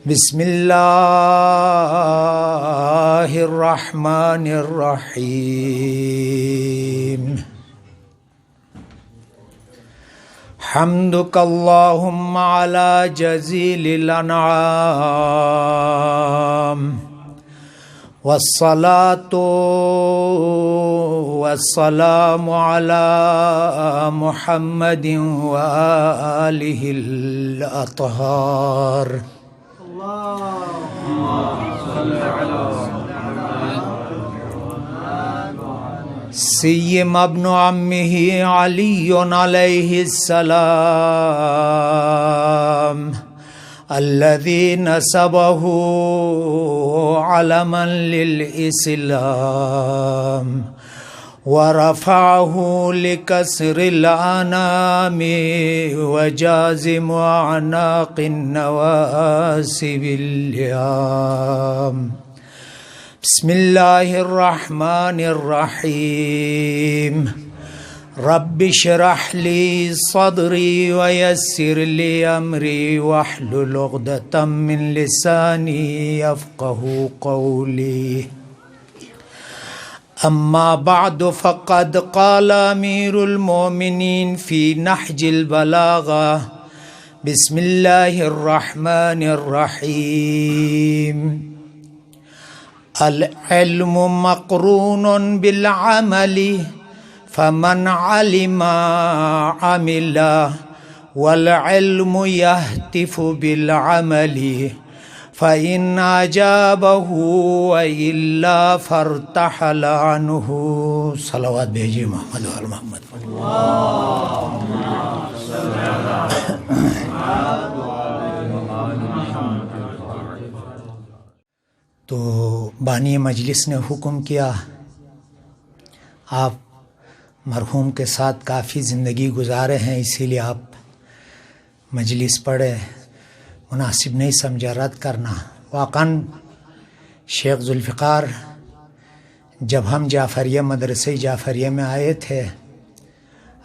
بسم اللہ الرحمن الرحیم حمدک اللہم علی جزیل الانعام والصلاة والسلام علی محمد وآلہ الأطہار سیم ابن عمہ علی علیہ السلام الذي نسبه علما للإسلام ورفعه لكسر الأنام وجازم أعناق النواسب اللئام بسم الله الرحمن الرحيم رب اشرح لي صدري ويسر لي أمري واحلل عقدة من لساني يفقه قولي أما بعد فقد قال أمير المؤمنين في نهج البلاغة بسم الله الرحمن الرحيم العلم مقرون بالعمل فمن علم عمل والعلم يهتف بالعمل فإن أجابه وإلا فارتحل عنه صلوات بھیجیے محمد و آل محمد تو بانی مجلس نے حکم کیا آپ مرحوم کے ساتھ کافی زندگی گزارے ہیں، اسی لیے آپ مجلس پڑھے، مناسب نہیں سمجھا رد کرنا۔ واقعاً شیخ ذوالفقار جب ہم جعفریہ مدرسہ جعفریہ میں آئے تھے،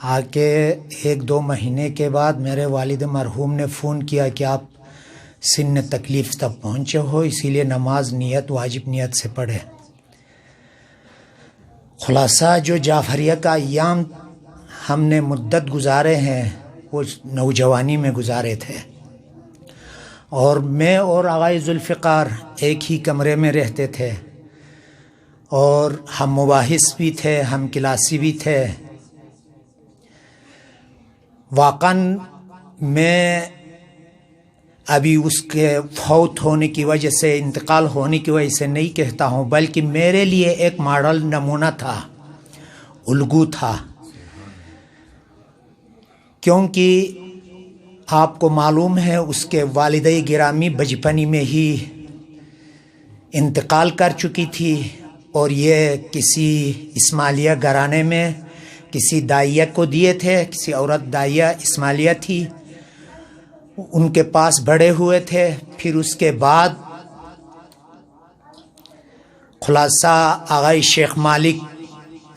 آ کے 1-2 مہینے کے بعد میرے والد مرحوم نے فون کیا کہ آپ سن تکلیف تک پہنچے ہو، اسی لیے نماز نیت واجب نیت سے پڑھے۔ خلاصہ جو جعفریہ کا ایام ہم نے مدت گزارے ہیں وہ نوجوانی میں گزارے تھے، اور میں اور آغا ذوالفقار ایک ہی کمرے میں رہتے تھے، اور ہم مباحث بھی تھے، ہم کلاسی بھی تھے۔ واقعاً میں ابھی اس کے فوت ہونے کی وجہ سے، انتقال ہونے کی وجہ سے نہیں کہتا ہوں، بلکہ میرے لیے ایک ماڈل نمونہ تھا، الگو تھا، کیونکہ آپ کو معلوم ہے اس کے والدہ گرامی بچپنی میں ہی انتقال کر چکی تھی، اور یہ کسی اسماعیلیہ گھرانے میں کسی داعیہ کو دیے تھے، کسی عورت داعیہ اسماعیلیہ تھی، ان کے پاس بڑے ہوئے تھے۔ پھر اس کے بعد خلاصہ آغا شیخ مالک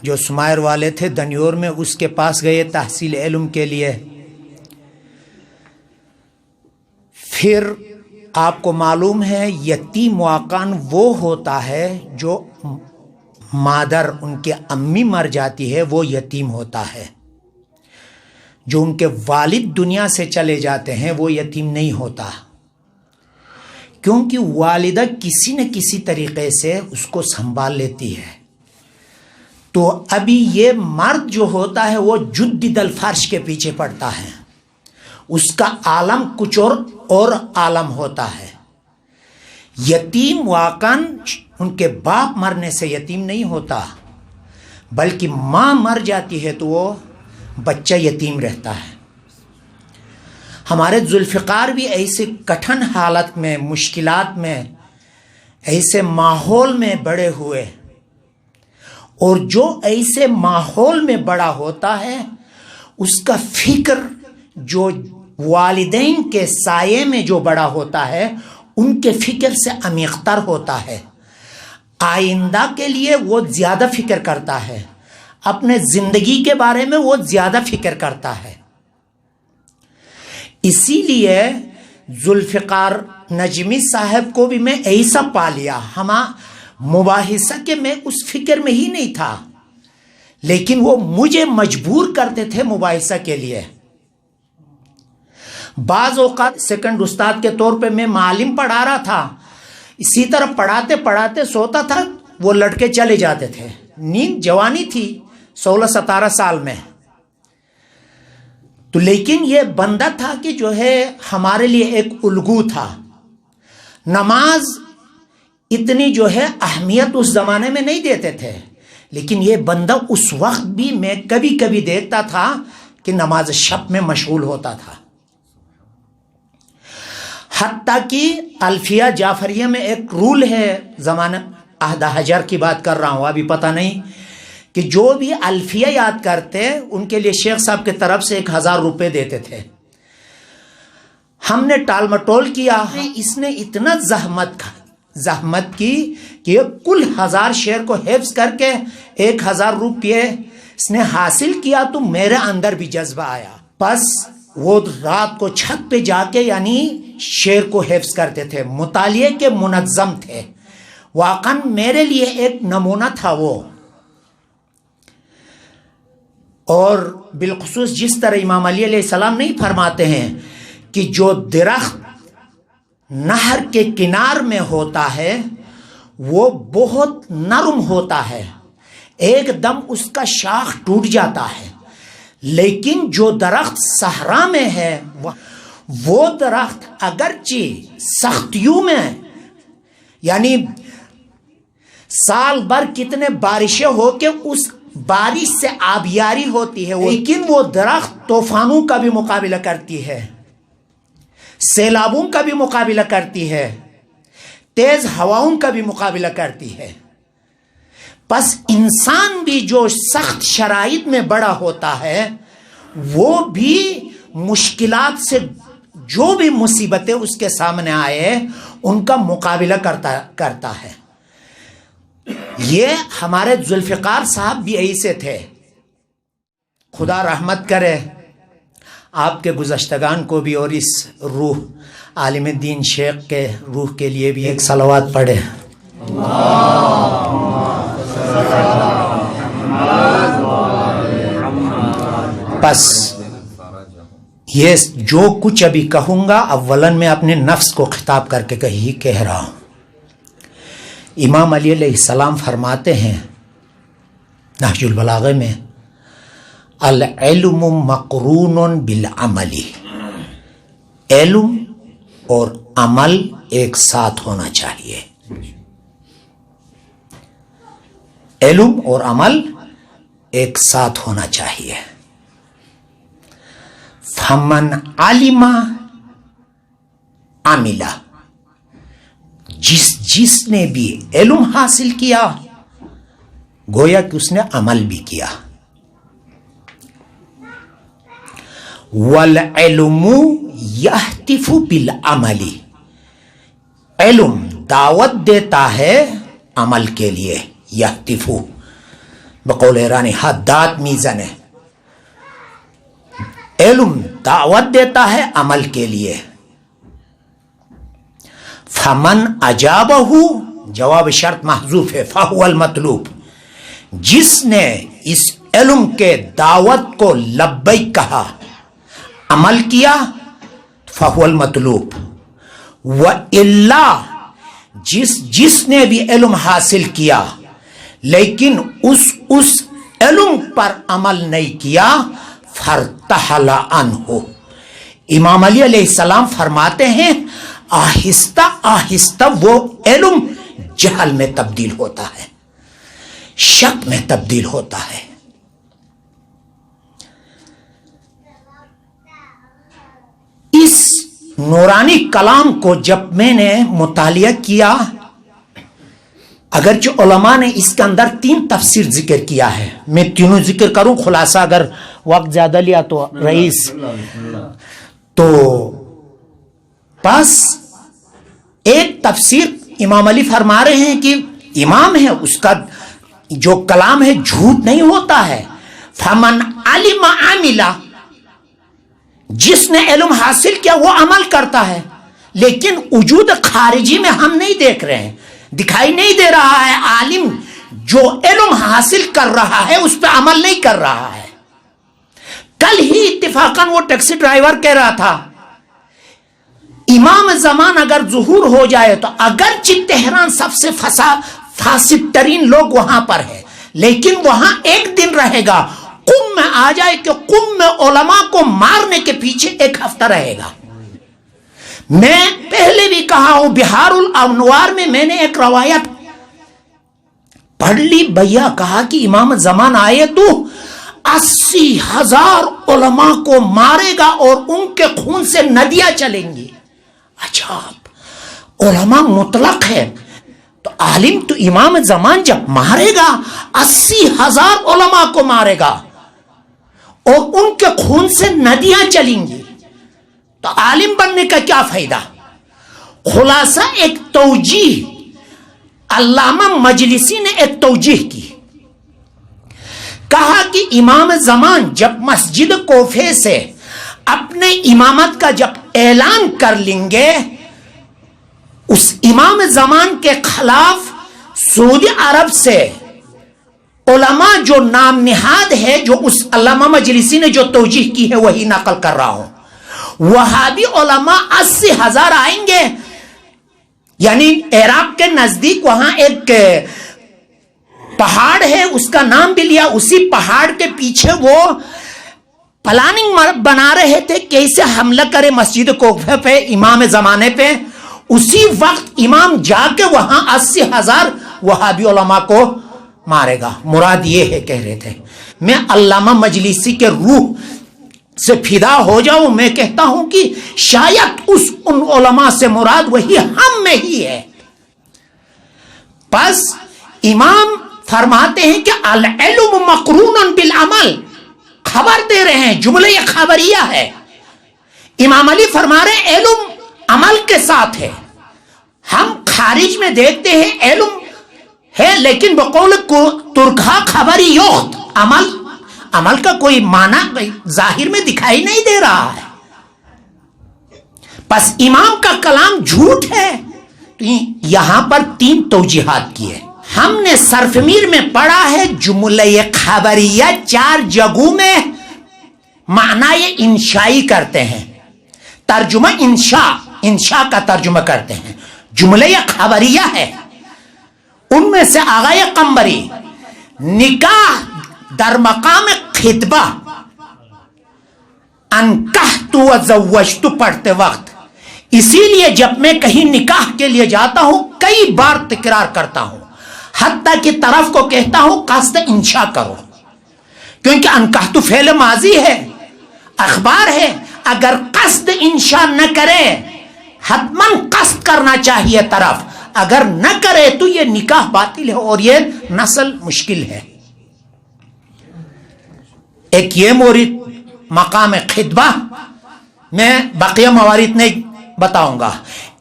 جو سمائر والے تھے دنیور میں، اس کے پاس گئے تحصیل علم کے لیے۔ پھر آپ کو معلوم ہے یتیم واقعاً وہ ہوتا ہے جو مادر ان کے امی مر جاتی ہے، وہ یتیم ہوتا ہے۔ جو ان کے والد دنیا سے چلے جاتے ہیں وہ یتیم نہیں ہوتا، کیونکہ والدہ کسی نہ کسی طریقے سے اس کو سنبھال لیتی ہے۔ تو ابھی یہ مرد جو ہوتا ہے وہ جدید الفرش کے پیچھے پڑتا ہے، اس کا عالم کچھ اور عالم ہوتا ہے۔ یتیم واقعاً ان کے باپ مرنے سے یتیم نہیں ہوتا، بلکہ ماں مر جاتی ہے تو وہ بچہ یتیم رہتا ہے۔ ہمارے ذوالفقار بھی ایسے کٹھن حالت میں، مشکلات میں، ایسے ماحول میں بڑے ہوئے، اور جو ایسے ماحول میں بڑا ہوتا ہے اس کا فکر جو والدین کے سائے میں جو بڑا ہوتا ہے ان کے فکر سے عمیق‌تر ہوتا ہے۔ آئندہ کے لیے وہ زیادہ فکر کرتا ہے، اپنے زندگی کے بارے میں وہ زیادہ فکر کرتا ہے۔ اسی لیے ذوالفقار نجمی صاحب کو بھی میں ایسا پا لیا، مباحثہ کے میں اس فکر میں ہی نہیں تھا، لیکن وہ مجھے مجبور کرتے تھے مباحثہ کے لیے۔ بعض اوقات سیکنڈ استاد کے طور پہ میں معلم پڑھا رہا تھا، اسی طرح پڑھاتے پڑھاتے سوتا تھا، وہ لڑکے چلے جاتے تھے، نیند جوانی تھی 16-17 سال میں، تو لیکن یہ بندہ تھا کہ جو ہے ہمارے لیے ایک الگو تھا۔ نماز اتنی جو ہے اہمیت اس زمانے میں نہیں دیتے تھے، لیکن یہ بندہ اس وقت بھی میں کبھی کبھی دیکھتا تھا کہ نماز شب میں مشغول ہوتا تھا۔ حتیٰ کہ الفیہ جعفریہ میں ایک رول ہے، زمانہ عہد حجر کی بات کر رہا ہوں، ابھی پتہ نہیں، کہ جو بھی الفیہ یاد کرتے ان کے لیے شیخ صاحب کی طرف سے 1000 روپے دیتے تھے۔ ہم نے ٹال مٹول کیا، اس نے اتنا زحمت کی کہ کل 1000 شعر کو حفظ کر کے 1000 روپے اس نے حاصل کیا، تو میرے اندر بھی جذبہ آیا۔ بس وہ رات کو چھت پہ جا کے یعنی شعر کو حفظ کرتے تھے، مطالعے کے منظم تھے، واقعاً میرے لیے ایک نمونہ تھا وہ۔ اور بالخصوص جس طرح امام علی علیہ السلام نہیں فرماتے ہیں کہ جو درخت نہر کے کنار میں ہوتا ہے وہ بہت نرم ہوتا ہے، ایک دم اس کا شاخ ٹوٹ جاتا ہے، لیکن جو درخت صحرا میں ہے وہ درخت اگرچہ سختیوں میں یعنی سال بھر کتنے بارشیں ہو کے اس بارش سے آبیاری ہوتی ہے، لیکن وہ درخت طوفانوں کا بھی مقابلہ کرتی ہے، سیلابوں کا بھی مقابلہ کرتی ہے، تیز ہواؤں کا بھی مقابلہ کرتی ہے۔ پس انسان بھی جو سخت شرائط میں بڑا ہوتا ہے وہ بھی مشکلات سے جو بھی مصیبتیں اس کے سامنے آئے ان کا مقابلہ کرتا ہے۔ یہ ہمارے ذوالفقار صاحب بھی ایسے تھے۔ خدا رحمت کرے آپ کے گزشتگان کو بھی، اور اس روح عالم دین شیخ کے روح کے لیے بھی ایک صلوات پڑھے۔ بس یہ جو کچھ ابھی کہوں گا اولاً میں اپنے نفس کو خطاب کر کے کہہ رہا ہوں۔ امام علی علیہ السلام فرماتے ہیں نہج البلاغہ میں، العلم مقرون بالعمل، علم اور عمل ایک ساتھ ہونا چاہیے، علم اور عمل ایک ساتھ ہونا چاہیے۔ فمن علم عمل، جس نے بھی علم حاصل کیا گویا کہ اس نے عمل بھی کیا۔ والعلم یہتف بالعمل، علم دعوت دیتا ہے عمل کے لیے، یہتف بقول ایرانی حدات میزن ہے، علم دعوت دیتا ہے عمل کے لیے۔ فمن اجابہ، جواب شرط محذوف ہے، فہو المطلوب، جس نے اس علم کے دعوت کو لبیک کہا، عمل کیا، فہو المطلوب۔ وَإِلَّا، جس نے بھی علم حاصل کیا لیکن اس علم پر عمل نہیں کیا، فَارْتَحَلَ عَنْهُ، امام علی علیہ السلام فرماتے ہیں آہستہ آہستہ وہ علم جہل میں تبدیل ہوتا ہے، شک میں تبدیل ہوتا ہے۔ اس نورانی کلام کو جب میں نے مطالعہ کیا، اگرچہ علماء نے اس کے اندر 3 تفسیر ذکر کیا ہے، میں تینوں ذکر کروں، خلاصہ اگر وقت زیادہ لیا تو رئیس، تو بس ایک تفسیر امام علی فرما رہے ہیں کہ امام ہے، اس کا جو کلام ہے جھوٹ نہیں ہوتا ہے۔ فمن علم عمل، جس نے علم حاصل کیا وہ عمل کرتا ہے، لیکن وجود خارجی میں ہم نہیں دیکھ رہے ہیں، دکھائی نہیں دے رہا ہے عالم جو علم حاصل کر رہا ہے اس پہ عمل نہیں کر رہا ہے۔ کل ہی اتفاقاً وہ ٹیکسی ڈرائیور کہہ رہا تھا امام زمان اگر ظہور ہو جائے تو اگرچہ تہران سب سے فاسد ترین لوگ وہاں پر ہے، لیکن وہاں ایک دن رہے گا، قم میں آ جائے کہ قم میں علماء کو مارنے کے پیچھے ایک ہفتہ رہے گا۔ میں پہلے بھی کہا ہوں، بہار الانوار میں نے ایک روایت پڑھ لی، بھیا کہا کہ امام زمان آئے تو 80,000 علماء کو مارے گا اور ان کے خون سے ندیاں چلیں گی۔ اچھا، علماء مطلق ہے تو عالم تو امام زمان جب مارے گا 80,000 علماء کو مارے گا اور ان کے خون سے ندیاں چلیں گی، تو عالم بننے کا کیا فائدہ؟ خلاصہ ایک توجیہ علامہ مجلسی نے ایک توجیہ کی، کہا کہ امام زمان جب مسجد کوفے سے اپنے امامت کا جب اعلان کر لیں گے، اس امام زمان کے خلاف سعودی عرب سے علماء جو نام نہاد ہے، جو اس علامہ مجلسی نے جو توجیہ کی ہے وہی نقل کر رہا ہوں، وہابی علماء 80,000 آئیں گے، یعنی عراق کے نزدیک وہاں ایک پہاڑ ہے، اس کا نام بھی لیا، اسی پہاڑ کے پیچھے وہ پلاننگ بنا رہے تھے کیسے حملہ کرے مسجد کوفہ پہ، امام زمانے پہ۔ اسی وقت امام جا کے وہاں 80,000 وہابی علماء کو مارے گا، مراد یہ ہے کہہ رہے تھے۔ میں علامہ مجلسی کے روح سے فدا ہو جاؤں، میں کہتا ہوں کہ شاید ان علماء سے مراد وہی ہم میں ہی ہے۔ بس امام فرماتے ہیں کہ العلم مقرون بالعمل، خبر دے رہے ہیں، جملہ یہ خبریہ ہے۔ امام علی فرما رہے ہیں علم عمل کے ساتھ ہے۔ ہم خارج میں دیکھتے ہیں علم ہے، لیکن بقول ترکھا خبری یوخت، عمل کا کوئی معنی ظاہر میں دکھائی نہیں دے رہا ہے۔ بس امام کا کلام جھوٹ ہے۔ تو یہاں پر 3 توجیحات کیے۔ ہم نے صرف میر میں پڑھا ہے جملہ خبریہ 4 جگہوں میں معنی انشائی کرتے ہیں، ترجمہ انشاء کا ترجمہ کرتے ہیں، جملہ خبریہ ہے۔ ان میں سے آغای قمبری نکاح در مقام خطبہ انکحت و زوجت پڑھتے وقت، اسی لیے جب میں کہیں نکاح کے لیے جاتا ہوں کئی بار تکرار کرتا ہوں، حتیٰ کہ طرف کو کہتا ہوں قصد انشاء کرو، کیونکہ انکحت فعل ماضی ہے، اخبار ہے، اگر قصد انشاء نہ کرے حتماً قصد کرنا چاہیے طرف، اگر نہ کرے تو یہ نکاح باطل ہے اور یہ نسل مشکل ہے۔ ایک یہ مورد مقام خطبہ، میں بقیہ موارد نہیں بتاؤں گا۔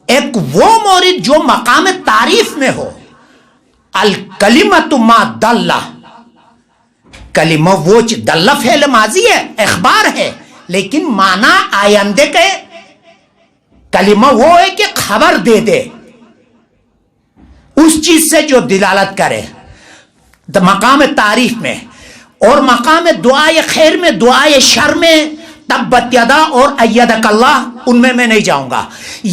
ایک وہ مورد جو مقام تعریف میں ہو، الکلمۃ ما دل، کلمہ وہ دل فعل ماضی ہے، اخبار ہے، لیکن معنی آئندے کے، کلمہ وہ ہے کہ خبر دے دے اس چیز سے جو دلالت کرے، مقام تعریف میں۔ اور مقام دعائے خیر میں، دعائے شر میں تبت یدا اور ایدک اللہ، ان میں نہیں جاؤں گا۔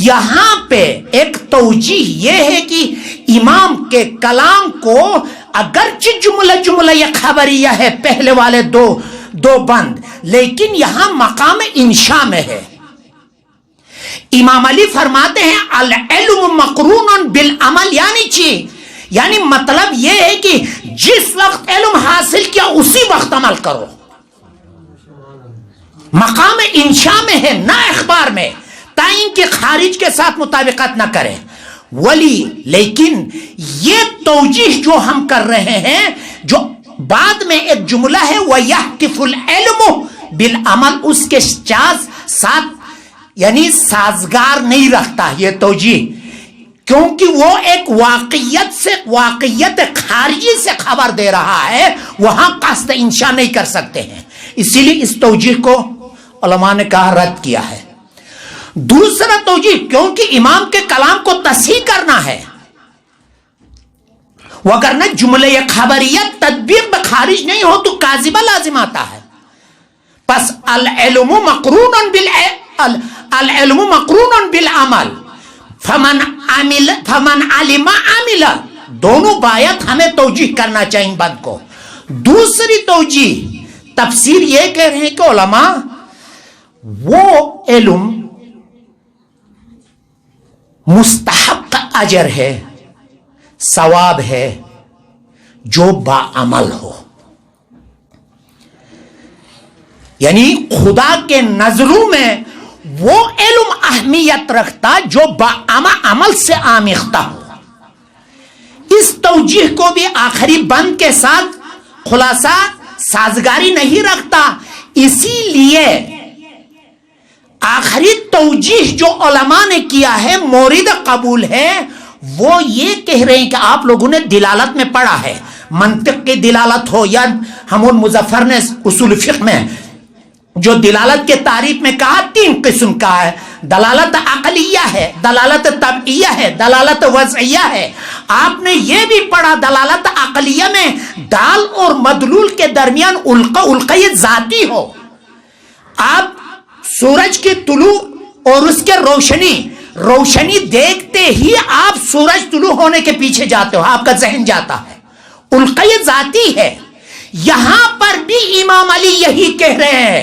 یہاں پہ ایک توجیہ یہ ہے کہ امام کے کلام کو اگرچہ جملہ یہ خبریہ ہے، پہلے والے دو بند، لیکن یہاں مقام انشاء میں ہے۔ امام علی فرماتے ہیں العلم مقرون بالعمل، یعنی مطلب یہ ہے کہ جس وقت علم حاصل کیا اسی وقت عمل کرو۔ مقام انشاء میں ہے، نہ اخبار میں، تائیں کہ خارج کے ساتھ مطابقت نہ کرے ولی۔ لیکن یہ توجیہ جو ہم کر رہے ہیں، جو بعد میں ایک جملہ ہے وَيَحْتِفُ الْعِلْمُ بِالْعَمَلِ، اس کے ساتھ یعنی سازگار نہیں رکھتا یہ توجیہ، کیونکہ وہ ایک واقعیت خارجی سے خبر دے رہا ہے، وہاں قصد انشاء نہیں کر سکتے ہیں، اسی لیے اس توجیہ کو علماء نے کہا رد کیا ہے۔ دوسرا توجیہ کیونکہ امام کے کلام کو تصحیح کرنا ہے، وگرنہ جملہ خبریہ تدبیر میں خارج نہیں ہو تو کاذبہ لازم آتا ہے. پس العلم مقرون بالعمل فمن علم عمل، دونوں بایت ہمیں توجیہ کرنا چاہیے ان بات کو. دوسری توجیہ تفسیر یہ کہہ رہے ہیں کہ علماء وہ علم مستحق اجر ہے، ثواب ہے جو باعمل ہو. یعنی خدا کے نظروں میں وہ علم اہمیت رکھتا جو عمل سے آمیختہ ہو. اس توجیہ کو بھی آخری بند کے ساتھ خلاصہ سازگاری نہیں رکھتا. اسی لیے آخری توجیہ جو علماء نے کیا ہے مورد قبول ہے. وہ یہ کہہ رہے ہیں کہ آپ لوگوں نے دلالت میں پڑھا ہے، منطق کی دلالت ہو یا حمود مظفر نے اصول فقہ میں جو دلالت کے تعریف میں کہا 3 قسم کا ہے. دلالت عقلیہ ہے، دلالت طبعیہ ہے، دلالت وضعیہ ہے. آپ نے یہ بھی پڑھا دلالت عقلیہ میں دال اور مدلول کے درمیان القاء ذاتی ہو. آپ سورج کی طلوع اور اس کے روشنی دیکھتے ہی آپ سورج طلوع ہونے کے پیچھے جاتے ہو، آپ کا ذہن جاتا ہے، القاء ذاتی ہے. یہاں پر بھی امام علی یہی کہہ رہے ہیں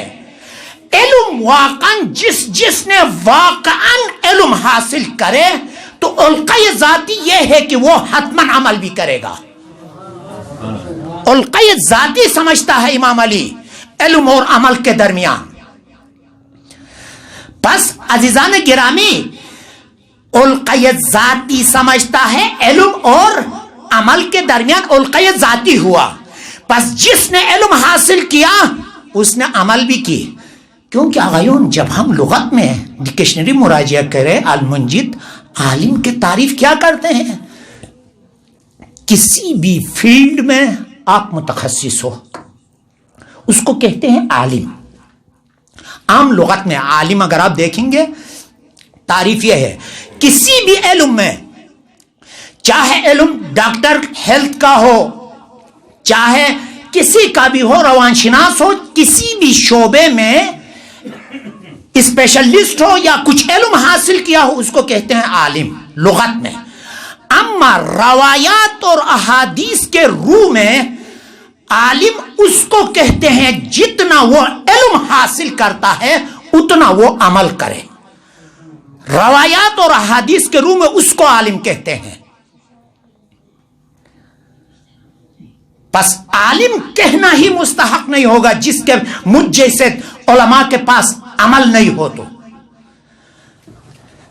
علم واقعاً جس نے واقعاً علم حاصل کرے تو القاء ذاتی یہ ہے کہ وہ حتماً عمل بھی کرے گا. القاء ذاتی سمجھتا ہے امام علی علم اور عمل کے درمیان. بس عزیزان گرامی القاء ذاتی سمجھتا ہے علم اور عمل کے درمیان القاء ذاتی ہوا. بس جس نے علم حاصل کیا اس نے عمل بھی کی. کیونکہ آغایون جب ہم لغت میں ڈکشنری مراجعہ کریں المنجد عالم کی تعریف کیا کرتے ہیں؟ کسی بھی فیلڈ میں آپ متخصص ہو اس کو کہتے ہیں عالم. عام لغت میں عالم اگر آپ دیکھیں گے تعریف یہ ہے کسی بھی علم میں، چاہے علم ڈاکٹر ہیلتھ کا ہو، چاہے کسی کا بھی ہو، روان شناس ہو، کسی بھی شعبے میں اسپیشلسٹ ہو یا کچھ علم حاصل کیا ہو اس کو کہتے ہیں عالم لغت میں. اما روایات اور احادیث کے روح میں عالم اس کو کہتے ہیں جتنا وہ علم حاصل کرتا ہے اتنا وہ عمل کرے. روایات اور احادیث کے روح میں اس کو عالم کہتے ہیں. بس عالم کہنا ہی مستحق نہیں ہوگا جس کے مجھ جیسے علماء کے پاس عمل نہیں ہو تو.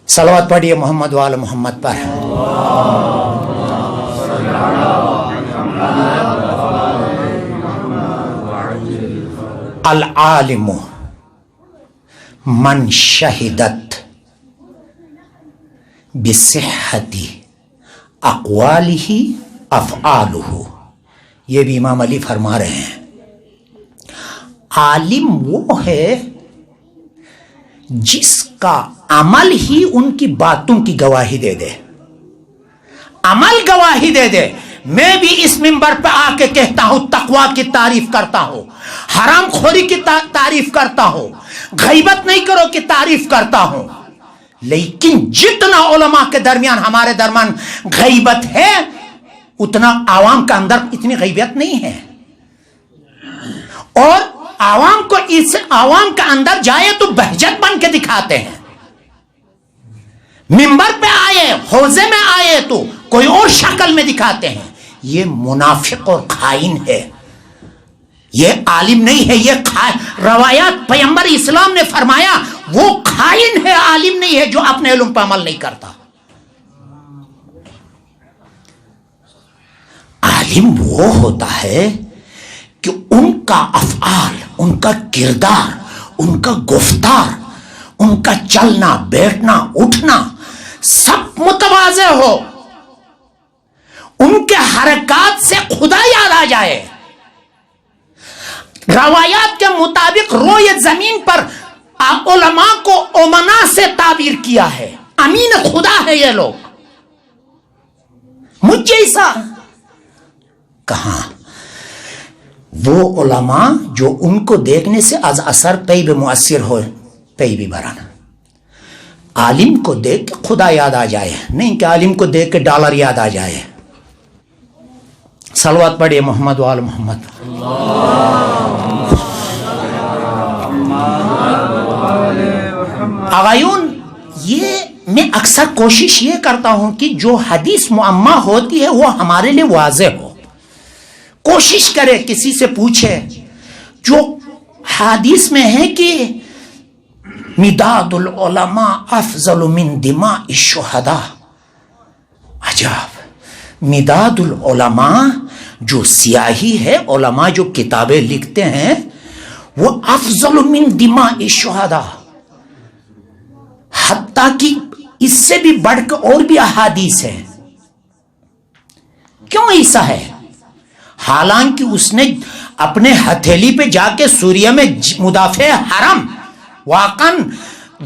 صلوات پڑھیے محمد وآل محمد پر. العالم من شہدت بصحت اقوالہ افعالہ. یہ بھی امام علی فرما رہے ہیں عالم وہ ہے جس کا عمل ہی ان کی باتوں کی گواہی دے دے. عمل گواہی دے دے. میں بھی اس منبر پہ آ کے کہتا ہوں تقوی کی تعریف کرتا ہوں، حرام خوری کی تعریف کرتا ہوں، غیبت نہیں کرو کی تعریف کرتا ہوں. لیکن جتنا علماء کے درمیان ہمارے درمیان غیبت ہے اتنا عوام کا اندر اتنی غیبت نہیں ہے. اور عوام کو اس عوام کا اندر جائے تو بہجت بن کے دکھاتے ہیں. منبر پہ آئے، حوضے میں آئے تو کوئی اور شکل میں دکھاتے ہیں. یہ منافق اور خائن ہے، یہ عالم نہیں ہے. یہ روایات پیغمبر اسلام نے فرمایا وہ خائن ہے، عالم نہیں ہے جو اپنے علم پر عمل نہیں کرتا. عالم وہ ہوتا ہے کہ ان کا افعال، ان کا کردار، ان کا گفتار، ان کا چلنا بیٹھنا اٹھنا سب متوازی ہو. ان کے حرکات سے خدا یاد آ جائے. روایات کے مطابق روئے زمین پر علماء کو امنا سے تعبیر کیا ہے، امین خدا ہے یہ لوگ، مجھ جیسا کہاں؟ وہ علماء جو ان کو دیکھنے سے از اثر پی بھی مؤثر ہو، پی بھی برانا. عالم کو دیکھ کے خدا یاد آ جائے، نہیں کہ عالم کو دیکھ کے ڈالر یاد آ جائے. صلوات پڑھیے محمد وآل محمد. آغایون، یہ میں اکثر کوشش یہ کرتا ہوں کہ جو حدیث معمہ ہوتی ہے وہ ہمارے لیے واضح ہو. کوشش کرے کسی سے پوچھے جو حدیث میں ہے کہ مداد العلماء افضل من دماء الشہداء. عجب، مداد العلماء جو سیاہی ہے، علماء جو کتابیں لکھتے ہیں وہ افضل من دماء الشہداء. حتیٰ کہ اس سے بھی بڑھ کر اور بھی احادیث ہیں. کیوں ایسا ہے؟ حالانکہ اس نے اپنے ہتھیلی پہ جا کے سوریہ میں مدافع حرم، واقعاً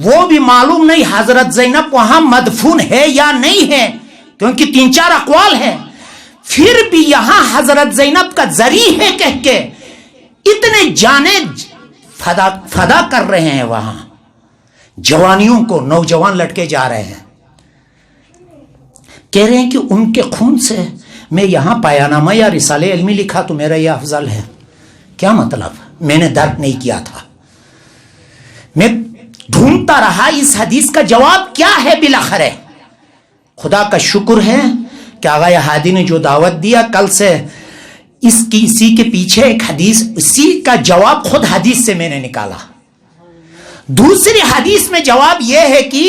وہ بھی معلوم نہیں حضرت زینب وہاں مدفون ہے یا نہیں ہے، کیونکہ 3-4 اقوال ہے. پھر بھی یہاں حضرت زینب کا ذریع ہے کہہ کے اتنے جانیں فدا کر رہے ہیں. وہاں جوانیوں کو، نوجوان لڑکے جا رہے ہیں، کہہ رہے ہیں کہ ان کے خون سے میں یہاں پیانامہ یا رسالہ علمی لکھا تو میرا یہ افضل ہے. کیا مطلب؟ میں نے درک نہیں کیا تھا. میں ڈھونڈتا رہا اس حدیث کا جواب کیا ہے. بالاخرے خدا کا شکر ہے کہ آغا ہادی نے جو دعوت دیا، کل سے اسی کے پیچھے ایک حدیث، اسی کا جواب خود حدیث سے میں نے نکالا. دوسری حدیث میں جواب یہ ہے کہ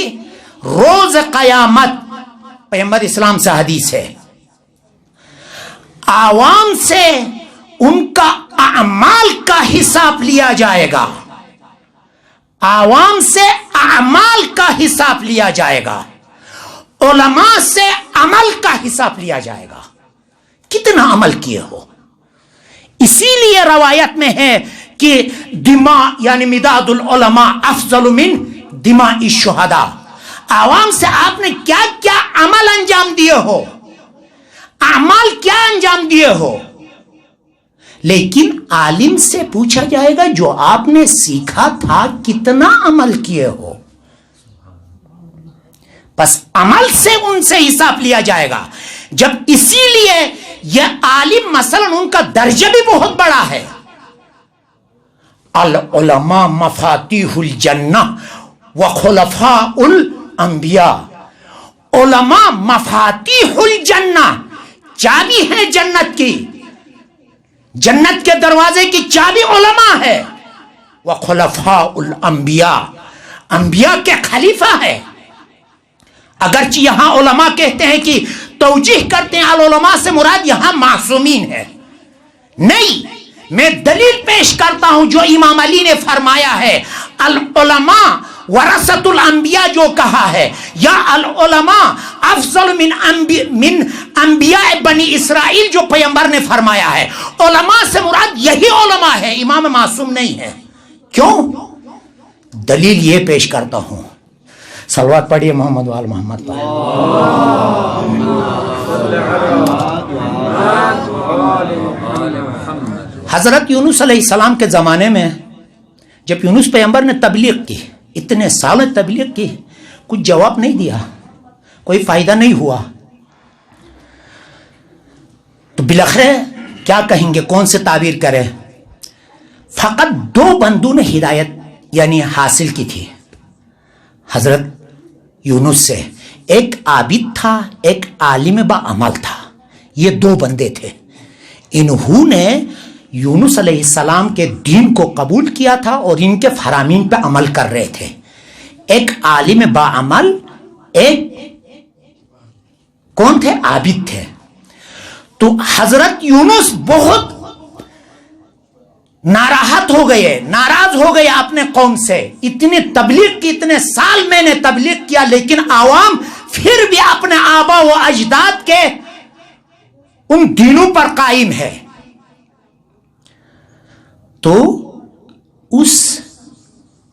روز قیامت، پیغمبر اسلام سے حدیث ہے، عوام سے ان کا اعمال کا حساب لیا جائے گا. عوام سے اعمال کا حساب لیا جائے گا، علماء سے عمل کا حساب لیا جائے گا. کتنا عمل کیے ہو. اسی لیے روایت میں ہے کہ دماء یعنی مداد العلماء افضل من دماء الشہداء. عوام سے آپ نے کیا کیا عمل انجام دیے ہو، اعمال کیا انجام دیے ہو. لیکن عالم سے پوچھا جائے گا جو آپ نے سیکھا تھا کتنا عمل کیے ہو. بس عمل سے ان سے حساب لیا جائے گا. جب اسی لیے یہ عالم مثلا ان کا درجہ بھی بہت بڑا ہے. العلماء مفاتیح الجنہ وخلفاء الانبیاء. علماء مفاتیح الجنہ، چابی ہے جنت کی، جنت کے دروازے کی چابی علماء ہے. وخلفاء الانبیاء، انبیاء کے خلیفہ ہے. اگرچہ یہاں علماء کہتے ہیں کہ توجیح کرتے ہیں العلماء سے مراد یہاں معصومین ہے. نہیں، میں دلیل پیش کرتا ہوں جو امام علی نے فرمایا ہے، العلماء ورثۃ الانبیاء جو کہا ہے، یا العلماء افضل من انبیاء بنی اسرائیل جو پیغمبر نے فرمایا ہے. علماء سے مراد یہی علماء ہے، امام معصوم نہیں ہے. کیوں؟ دلیل یہ پیش کرتا ہوں. صلوات پڑھیے محمد وآل محمد. حضرت یونس علیہ السلام کے زمانے میں جب یونس پیغمبر نے تبلیغ کی، اتنے سال تبلیغ کی، کچھ جواب نہیں دیا، کوئی فائدہ نہیں ہوا، تو بالاخرے کیا کہیں گے، کون سے تعبیر کرے؟ فقط 2 بندوں نے ہدایت یعنی حاصل کی تھی حضرت یونس سے. ایک عابد تھا، ایک عالم با عمل تھا. یہ 2 بندے تھے. انہوں نے یونس علیہ السلام کے دین کو قبول کیا تھا اور ان کے فرامین پہ عمل کر رہے تھے. ایک عالم با عمل، ایک کون تھے؟ عابد تھے. تو حضرت یونس بہت ناراحت ہو گئے، ناراض ہو گئے اپنے قوم سے. اتنی تبلیغ کی، اتنے سال میں نے تبلیغ کیا، لیکن عوام پھر بھی اپنے آبا و اجداد کے ان دینوں پر قائم ہے. تو اس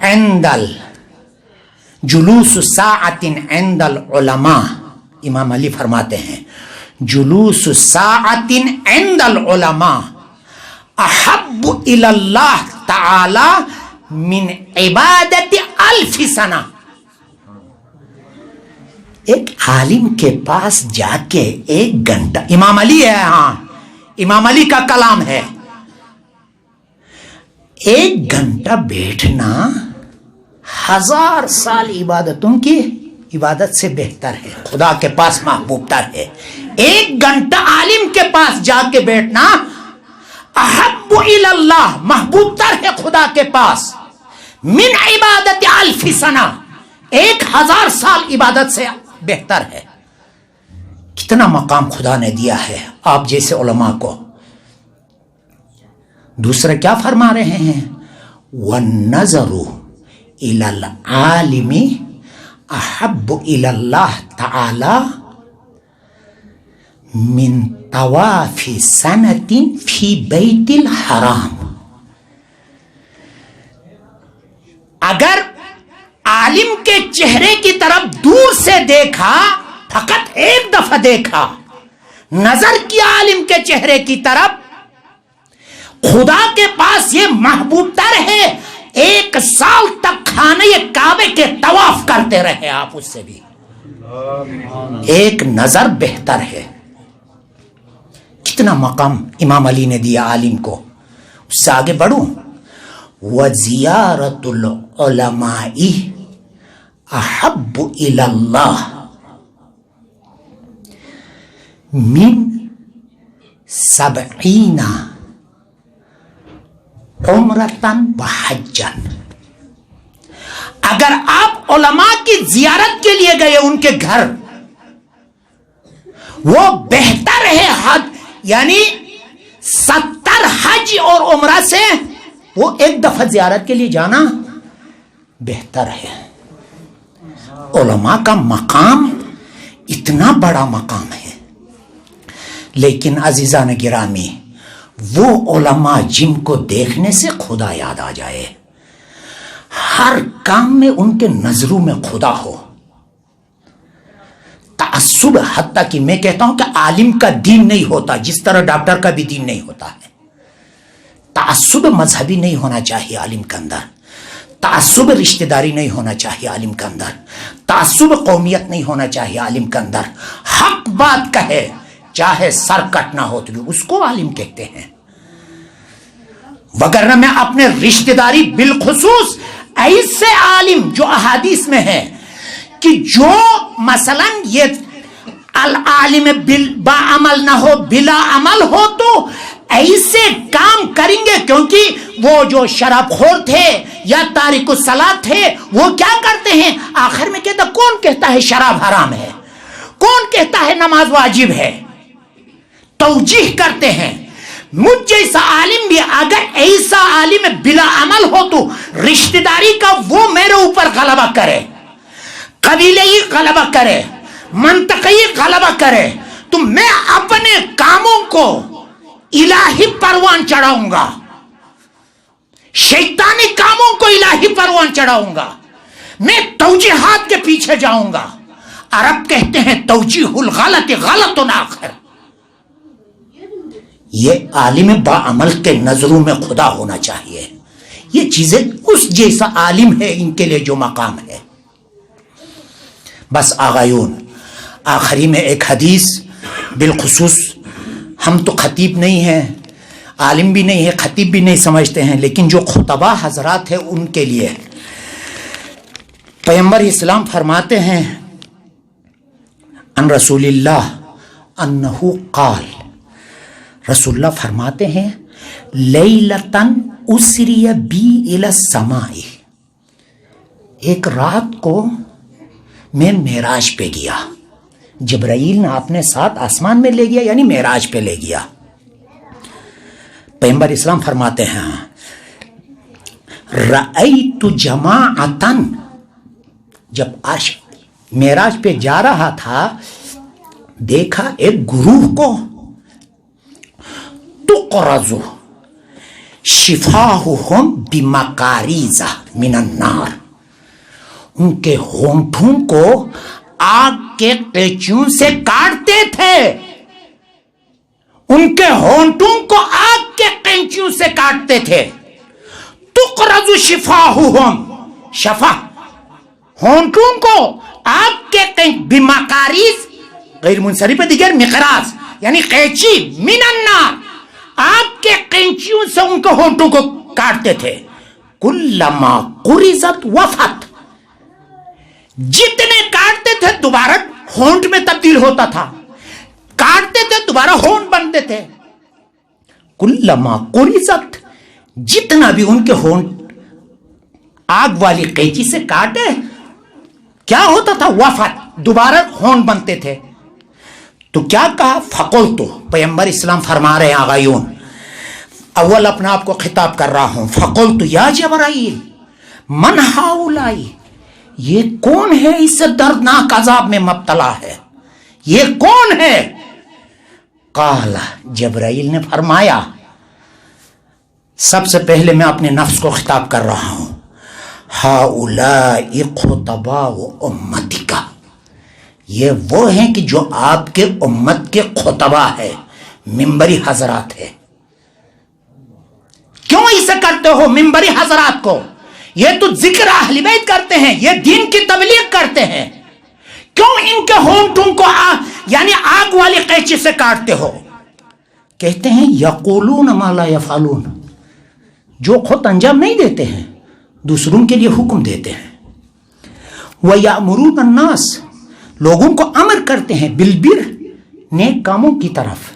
عندل جلوس ساعت عند العلماء، امام علی فرماتے ہیں جلوس ساعت عند العلماء احب الی اللہ تعالی من عبادت 1000 سنہ۔ ایک عالم کے پاس جا کے 1 گھنٹہ، امام علی ہے، ہاں امام علی کا کلام ہے، 1 گھنٹہ بیٹھنا 1000 سال عبادتوں کی عبادت سے بہتر ہے، خدا کے پاس محبوب تر ہے۔ 1 گھنٹہ عالم کے پاس جا کے بیٹھنا احب الی اللہ، محبوب تر ہے خدا کے پاس، من عبادت 1000 سنہ، 1000 سال عبادت سے بہتر ہے۔ کتنا مقام خدا نے دیا ہے آپ جیسے علماء کو۔ دوسرا کیا فرما رہے ہیں؟ وَالنَّظَرُ إِلَى الْعَالِمِ أَحَبُّ إِلَى اللَّهِ تَعَالَى مِنْ طَوَافِ سَنَةٍ فِي بَيْتِ الْحَرَامِ۔ اگر عالم کے چہرے کی طرف دور سے دیکھا، فقط 1 دفعہ دیکھا، نظر کیا عالم کے چہرے کی طرف، خدا کے پاس یہ محبوب تر ہے 1 سال تک خانہ کعبے کے طواف کرتے رہے آپ، اس سے بھی 1 نظر بہتر ہے۔ کتنا مقام امام علی نے دیا عالم کو۔ اس سے آگے بڑھوں، وَزِيَارَةُ الْعُلَمَاءِ أَحَبُّ إِلَى اللَّهِ مِنْ 70 عمرتاً وحجاً۔ اگر آپ علماء کی زیارت کے لیے گئے ان کے گھر، وہ بہتر ہے حج، یعنی 70 حج اور عمرہ سے وہ 1 دفعہ زیارت کے لیے جانا بہتر ہے۔ علماء کا مقام اتنا بڑا مقام ہے، لیکن عزیزان گرامی، وہ علماء جن کو دیکھنے سے خدا یاد آ جائے، ہر کام میں ان کے نظروں میں خدا ہو، تعصب، حتیٰ کہ میں کہتا ہوں کہ عالم کا دین نہیں ہوتا جس طرح ڈاکٹر کا بھی دین نہیں ہوتا ہے۔ تعصب مذہبی نہیں ہونا چاہیے عالم کے اندر، تعصب رشتہ داری نہیں ہونا چاہیے عالم کے اندر، تعصب قومیت نہیں ہونا چاہیے عالم کے اندر۔ حق بات کہے چاہے سر کٹنا ہو تو اس کو عالم کہتے ہیں، وگرنہ میں اپنے رشتہ داری، بالخصوص ایسے عالم جو احادیث میں ہے کہ جو مثلا یہ العالم با عمل نہ ہو، بلا عمل ہو، تو ایسے کام کریں گے، کیونکہ وہ جو شراب خور تھے یا تارک الصلاۃ تھے، وہ کیا کرتے ہیں آخر میں کہتا، کون کہتا ہے شراب حرام ہے، کون کہتا ہے نماز واجب ہے، توجیح کرتے ہیں۔ مجھ جیسا عالم بھی اگر ایسا عالم بلا عمل ہو تو رشتہ داری کا وہ میرے اوپر غلبہ کرے، قبیلے غلبہ کرے، منطقی غلبہ کرے، تو میں اپنے کاموں کو الہی پروان چڑھاؤں گا، شیطانی کاموں کو الہی پروان چڑھاؤں گا، میں توجیحات کے پیچھے جاؤں گا۔ عرب کہتے ہیں توجیح الغلط غلط آخر۔ یہ عالم با عمل کے نظروں میں خدا ہونا چاہیے۔ یہ چیزیں اس جیسا عالم ہے ان کے لیے جو مقام ہے۔ بس آغایون، آخری میں ایک حدیث، بالخصوص ہم تو خطیب نہیں ہیں، عالم بھی نہیں ہے، خطیب بھی نہیں سمجھتے ہیں، لیکن جو خطبہ حضرات ہیں ان کے لیے پیغمبر اسلام فرماتے ہیں ان رسول اللہ انہو قال، رسول اللہ فرماتے ہیں لیلتن اسری بی الی السماء، ایک رات کو میں معراج پہ گیا، جبرائیل نے اپنے ساتھ آسمان میں لے گیا، یعنی معراج پہ لے گیا۔ پیغمبر اسلام فرماتے ہیں رأیت جماعتن، جب معراج پہ جا رہا تھا دیکھا ایک گروہ کو، تقرض شفاہہم بمکاریز من النار، ان کے ہونٹوں کو آگ کے قینچیوں سے کاٹتے تھے، ان کے ہونٹوں کو آگ کے قینچیوں سے کاٹتے تھے۔ تقرض شفاہہم، شفا ہونٹوں کو آگ کے بمکاریز غیر منصرف دیگر مقراض یعنی قینچی، من النار آگ کے قینچیوں سے ان کے ہونٹوں کو کاٹتے تھے۔ کلما قرضت وفت، جتنے کاٹتے تھے دوبارہ ہونٹ میں تبدیل ہوتا تھا، کاٹتے تھے دوبارہ ہونٹ بنتے تھے۔ کلما قرضت، جتنا بھی ان کے ہونٹ آگ والی قینچی سے کاٹے کیا ہوتا تھا؟ وفت، دوبارہ ہونٹ بنتے تھے۔ تو کیا کہا؟ فقلت، پیغمبر اسلام فرما رہے ہیں آغایون، اول اپنے آپ کو خطاب کر رہا ہوں، فقلت یا جبرائیل من ہاؤلائی، یہ کون ہے اس دردناک عذاب میں مبتلا ہے، یہ کون ہے؟ قال، جبرائیل نے فرمایا، سب سے پہلے میں اپنے نفس کو خطاب کر رہا ہوں، ہاؤلائی خطباء امتک، یہ وہ ہیں کہ جو آپ کے امت کے خطبہ ہے، منبری حضرات ہے۔ کیوں اسے کرتے ہو منبری حضرات کو؟ یہ تو ذکر اہل بیت کرتے ہیں، یہ دین کی تبلیغ کرتے ہیں، کیوں ان کے ہونٹوں کو یعنی آگ والی قینچی سے کاٹتے ہو؟ کہتے ہیں یقولون ما لا یفعلون، جو خود انجام نہیں دیتے ہیں دوسروں کے لیے حکم دیتے ہیں۔ وَيَأْمُرُونَ النَّاسَ، لوگوں کو امر کرتے ہیں بالبر، نیک کاموں کی طرف،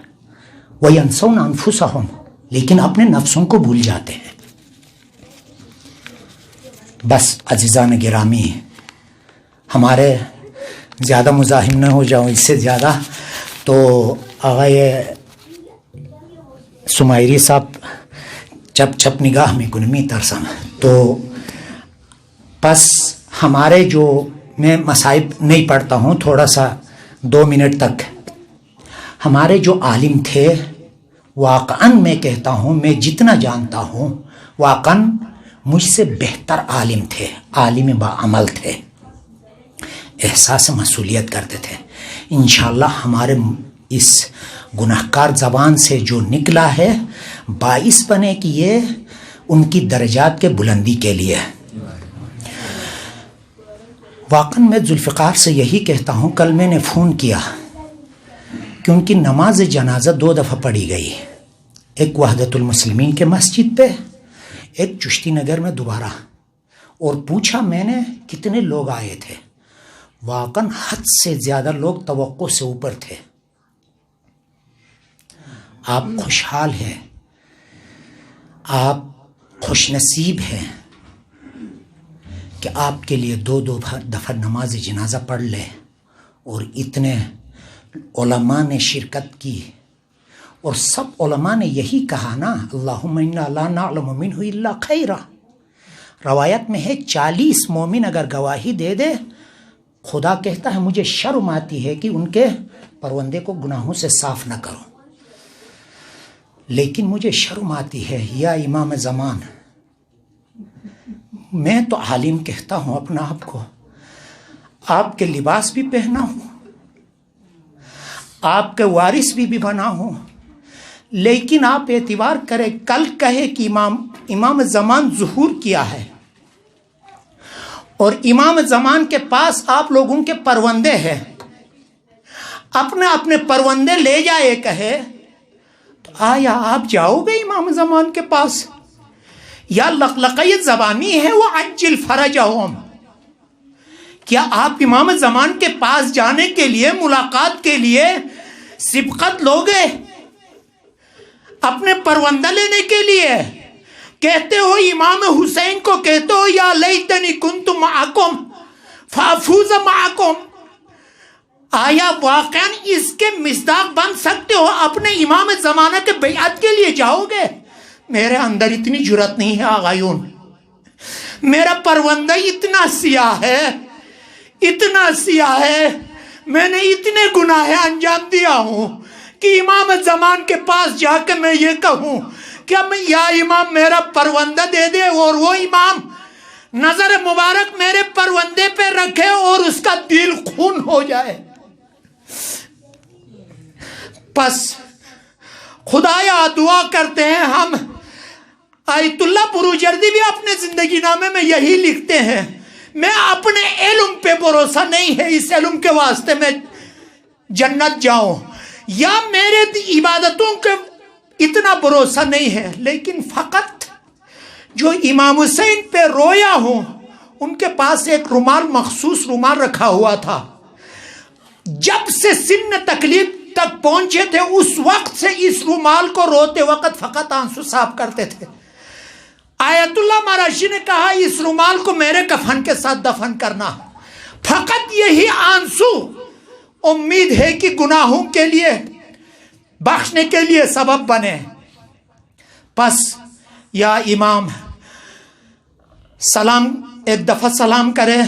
وَيَنْسَوْنَ أَنفُسَهُمْ، لیکن اپنے نفسوں کو بھول جاتے ہیں۔ بس عزیزان گرامی، ہمارے زیادہ مزاحم نہ ہو جاؤں اس سے زیادہ، تو آغائے سمائری صاحب چپ چپ نگاہ میں گنمی ترسم، تو بس ہمارے جو، میں مصائب نہیں پڑھتا ہوں، تھوڑا سا 2 منٹ تک، ہمارے جو عالم تھے، واقعاً میں کہتا ہوں، میں جتنا جانتا ہوں واقعاً مجھ سے بہتر عالم تھے، عالم باعمل تھے، احساس مسئولیت کرتے تھے۔ انشاءاللہ ہمارے اس گناہکار زبان سے جو نکلا ہے باعث بنے کہ یہ ان کی درجات کے بلندی کے لیے۔ واقعاً میں ذوالفقار سے یہی کہتا ہوں، کل میں نے فون کیا کہ ان کی نماز جنازہ 2 دفعہ پڑھی گئی، ایک وحدت المسلمین کے مسجد پہ، ایک چشتی نگر میں دوبارہ، اور پوچھا میں نے کتنے لوگ آئے تھے، واقعاً حد سے زیادہ لوگ توقع سے اوپر تھے۔ آپ خوشحال ہیں، آپ خوش نصیب ہیں کہ آپ کے لیے 2 دفعہ نماز جنازہ پڑھ لے، اور اتنے علماء نے شرکت کی، اور سب علماء نے یہی کہا نا، اللہم انا لا نعلم منہ الا خیرا، روایت میں ہے 40 مومن اگر گواہی دے دے، خدا کہتا ہے مجھے شرم آتی ہے کہ ان کے پروندے کو گناہوں سے صاف نہ کرو، لیکن مجھے شرم آتی ہے یا امام زمان، میں تو عالم کہتا ہوں اپنا آپ کو، آپ کے لباس بھی پہنا ہوں، آپ کے وارث بھی بنا ہوں، لیکن آپ اعتبار کریں، کل کہے کہ امام زمان ظہور کیا ہے، اور امام زمان کے پاس آپ لوگوں کے پروندے ہیں، اپنے پروندے لے جائے کہے، تو آیا آپ جاؤ گے امام زمان کے پاس؟ یا لقلقیت زبانی ہے وہ عجل فرجہم، کیا آپ امام زمان کے پاس جانے کے لیے، ملاقات کے لیے سبقت لوگے اپنے پروندہ لینے کے لیے؟ کہتے ہو امام حسین کو، کہتے ہو یا لیتنی کنت معکم فافوز معکم، آیا واقعاً اس کے مصداق بن سکتے ہو؟ اپنے امام زمانہ کے بیعت کے لیے جاؤ گے؟ میرے اندر اتنی جرت نہیں ہے آغایون، میرا پروندہ اتنا سیاہ ہے، اتنا سیاہ ہے، میں نے اتنے گناہ انجام دیا ہوں کہ امام زمان کے پاس جا کے میں یہ کہوں کہ یا امام میرا پروندہ دے دے، اور وہ امام نظر مبارک میرے پروندے پہ رکھے اور اس کا دل خون ہو جائے۔ پس خدایا دعا کرتے ہیں ہم، آیت اللہ بروجردی بھی اپنے زندگی نامے میں یہی لکھتے ہیں، میں اپنے علم پہ بھروسہ نہیں ہے اس علم کے واسطے میں جنت جاؤں، یا میرے عبادتوں کے اتنا بھروسہ نہیں ہے، لیکن فقط جو امام حسین پہ رویا ہوں ان کے پاس ایک رومال، مخصوص رومال رکھا ہوا تھا، جب سے سن تکلیف تک پہنچے تھے اس وقت سے اس رومال کو روتے وقت فقط آنسو صاف کرتے تھے۔ آیت اللہ ماراشی نے کہا اس رومال کو میرے کفن کے ساتھ دفن کرنا، فقط یہی آنسو امید ہے کہ گناہوں کے لیے بخشنے کے لیے سبب بنے۔ پس یا امام سلام، ایک دفعہ سلام کرے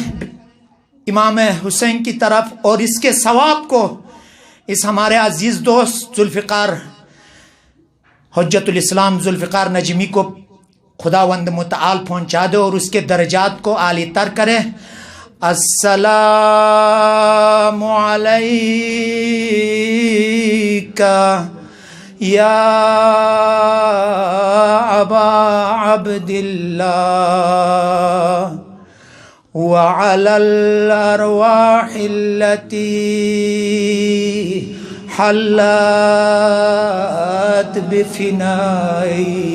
امام حسین کی طرف، اور اس کے ثواب کو اس ہمارے عزیز دوست ذوالفقار حجت الاسلام ذوالفقار نجمی کو خداوند متعال پہنچا دے اور اس کے درجات کو عالی تر کرے۔ السلام علیکہ یا ابا عبداللہ وعلی الارواح التي حلت بفنائك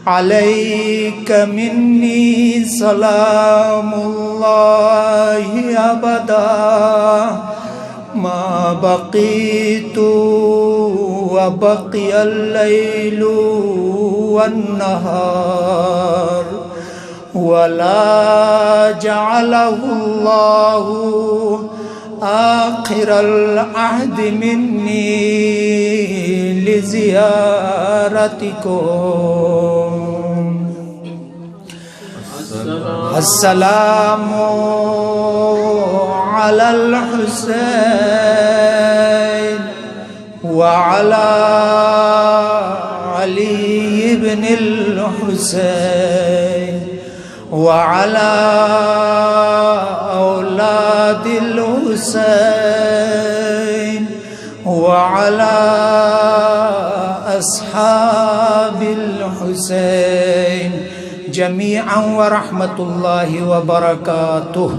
عليك مني سلام الله أبدا ما بقيت وبقي الليل والنهار ولا جعله الله آخر العهد مني لزيارتكم السلام على الحسين وعلى علي بن الحسين وعلى أولاد الحسين وعلى أصحاب الحسين جميعا ورحمة الله وبركاته۔